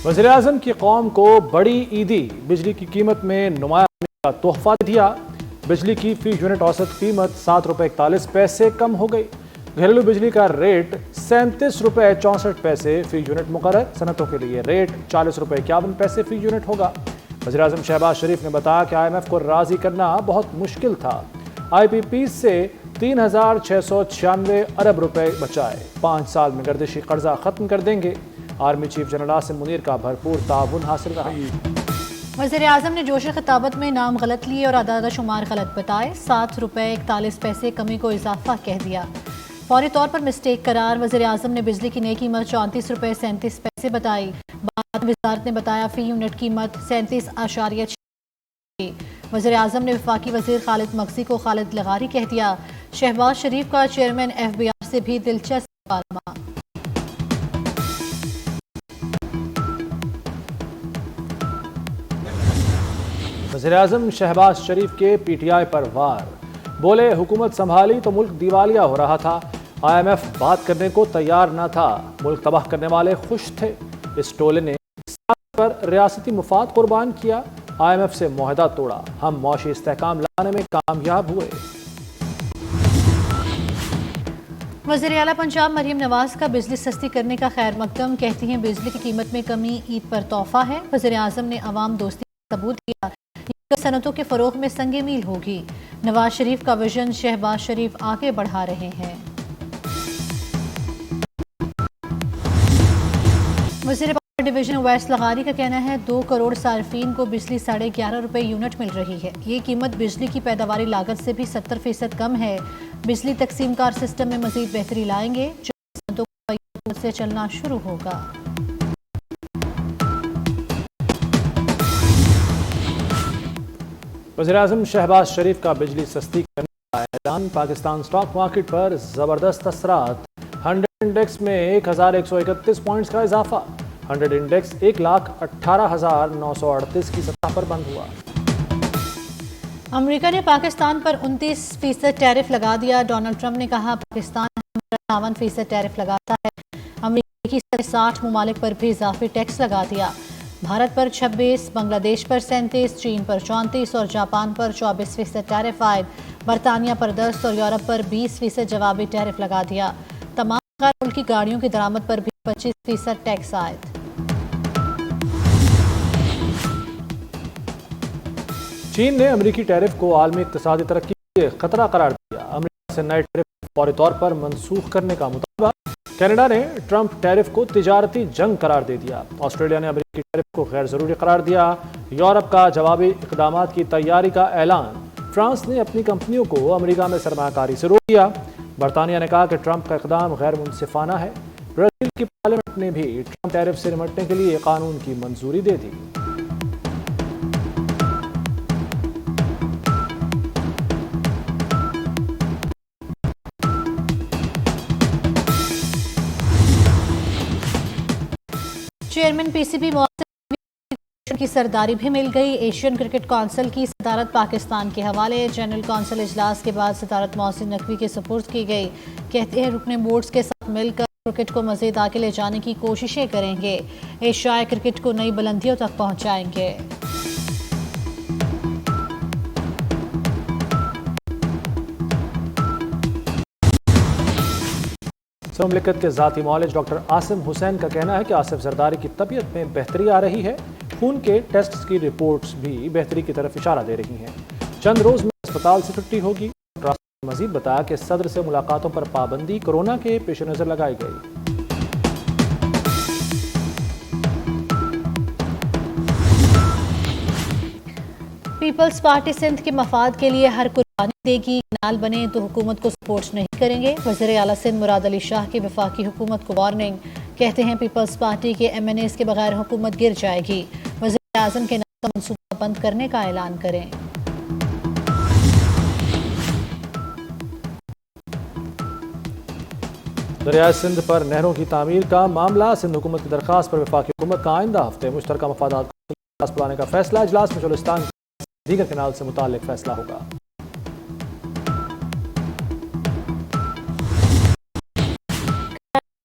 وزیراعظم کی قوم کو بڑی عیدی، بجلی کی قیمت میں نمایاں کا تحفہ دیا۔ بجلی کی فی یونٹ اوسط قیمت 7 روپے 41 پیسے کم ہو گئی۔ گھریلو بجلی کا ریٹ 37 روپے 64 پیسے فی یونٹ مقرر۔ صنعتوں کے لیے ریٹ 40 روپے 51 پیسے فی یونٹ ہوگا۔ وزیراعظم شہباز شریف نے بتایا کہ IMF کو راضی کرنا بہت مشکل تھا۔ IPPs سے 3696 ارب روپے بچائے، 5 سال میں گردشی قرضہ ختم کر دیں گے۔ Army chief general Asim Munir کا بھرپور تعاون حاصل رہا۔ وزیر اعظم نے جوش خطابت میں نام غلط لیے اور اعداد و شمار غلط بتائے۔ 7 روپے 41 پیسے کمی کو اضافہ کہہ دیا، فوری طور پر مسٹیک قرار۔ وزیر اعظم نے بجلی کی نئی قیمت 34 روپے 37 پیسے بتائی۔ بعد وزارت نے بتایا فی یونٹ قیمت 37.6۔ وزیر اعظم نے وفاقی وزیر خالد مغزی کو خالد لغاری کہہ دیا۔ شہباز شریف کا چیئرمین FBI سے بھی دلچسپ مکالمہ۔ وزیراعظم شہباز شریف کے PTI پر وار، بولے حکومت سنبھالی تو ملک دیوالیہ ہو رہا تھا، IMF بات کرنے کو تیار نہ تھا، ملک تباہ کرنے والے خوش تھے۔ اس ٹولے نے پر ریاستی مفاد قربان کیا، IMF سے معاہدہ توڑا، ہم معاشی استحکام لانے میں کامیاب ہوئے۔ وزیر اعلیٰ پنجاب مریم نواز کا بجلی سستی کرنے کا خیر مقدم، کہتی ہیں بجلی کی قیمت میں کمی عید پر تحفہ ہے۔ وزیر اعظم نے عوام دوستی کا ثبوت دیا، صنعتوں کے فروغ میں سنگ میل ہوگی۔ نواز شریف کا ویژن شہباز شریف آگے بڑھا رہے ہیں۔ وزیر پاور ڈویژن اویس لغاری کا کہنا ہے 2 کروڑ صارفین کو بجلی 11.5 روپے یونٹ مل رہی ہے۔ یہ قیمت بجلی کی پیداواری لاگت سے بھی 70% کم ہے۔ بجلی تقسیم کار سسٹم میں مزید بہتری لائیں گے، جو صنعتوں کو سے چلنا شروع ہوگا۔ وزیراعظم شہباز شریف کا بجلی سستی کرنے کا اعلان، پاکستان سٹاک مارکیٹ پر زبردست اثرات۔ 100 انڈیکس میں 1131 پوائنٹس کا اضافہ، 100 انڈیکس 1,18,938 کی سطح پر بند ہوا۔ امریکہ نے پاکستان پر 29% ٹیرف لگا دیا۔ ڈونلڈ ٹرمپ نے کہا پاکستان 58% ٹیرف لگاتا ہے۔ امریکہ کی 60 ممالک پر بھی اضافی ٹیکس لگا دیا۔ بھارت پر 26، بنگلہ دیش پر 37، چین پر 34 اور جاپان پر 24% ٹیرف عائد۔ برطانیہ پر 10 اور یورپ پر 20% جوابی ٹیرف لگا دیا۔ تمام غیر ملکی گاڑیوں کی درآمد پر بھی 25% ٹیکس عائد۔ چین نے امریکی ٹیرف کو عالمی اقتصادی ترقی کے خطرہ قرار دیا۔ امریکہ سے نئے ٹیرف فوری طور پر منسوخ کرنے کا مطالبہ۔ کینیڈا نے ٹرمپ ٹیرف کو تجارتی جنگ قرار دے دیا۔ آسٹریلیا نے امریکی ٹیرف کو غیر ضروری قرار دیا۔ یورپ کا جوابی اقدامات کی تیاری کا اعلان۔ فرانس نے اپنی کمپنیوں کو امریکہ میں سرمایہ کاری سے روک دیا۔ برطانیہ نے کہا کہ ٹرمپ کا اقدام غیر منصفانہ ہے۔ برازیل کی پارلیمنٹ نے بھی ٹرمپ ٹیرف سے نمٹنے کے لیے قانون کی منظوری دے دی۔ چیئرمین PCB کی سرداری بھی مل گئی۔ ایشین کرکٹ کونسل کی صدارت پاکستان کے حوالے۔ جنرل کونسل اجلاس کے بعد صدارت محسن نقوی کے سپرد کی گئی۔ کہتے ہیں رکن بورڈز کے ساتھ مل کر کرکٹ کو مزید آگے لے جانے کی کوششیں کریں گے، ایشیائی کرکٹ کو نئی بلندیوں تک پہنچائیں گے۔ مملکت کے ذاتی معالج ڈاکٹر عاصم حسین کا کہنا ہے کہ آصف زرداری کی طبیعت میں بہتری آ رہی ہے، خون کے ٹیسٹ کی رپورٹس بھی بہتری کی طرف اشارہ دے رہی ہیں، چند روز میں اسپتال سے چھٹی ہوگی۔ ڈاکٹر عاصم نے مزید بتایا کہ صدر سے ملاقاتوں پر پابندی کورونا کے پیش نظر لگائی گئی۔ پیپلز پارٹی سندھ کے مفاد کے لیے ہر قربانی دے گی، کنال بنے تو حکومت کو سپورٹ نہیں کریں گے۔ وزیر اعلیٰ سندھ مراد علی شاہ کی وفاقی حکومت کو وارننگ، کہتے ہیں پیپلز پارٹی کے MNAs کے بغیر حکومت گر جائے گی، وزیر اعظم کے نام کا منصوبہ بند کرنے کا اعلان کریں۔ دریائے سندھ پر نہروں کی تعمیر کا معاملہ، سندھ حکومت کی درخواست پر وفاقی حکومت کا آئندہ ہفتے مشترکہ مفادات کو اجلاس بلانے کا فیصلہ۔ اجلاس میں چولستان دیگر کنال سے متعلق فیصلہ ہوگا۔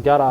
11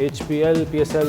HPL PSL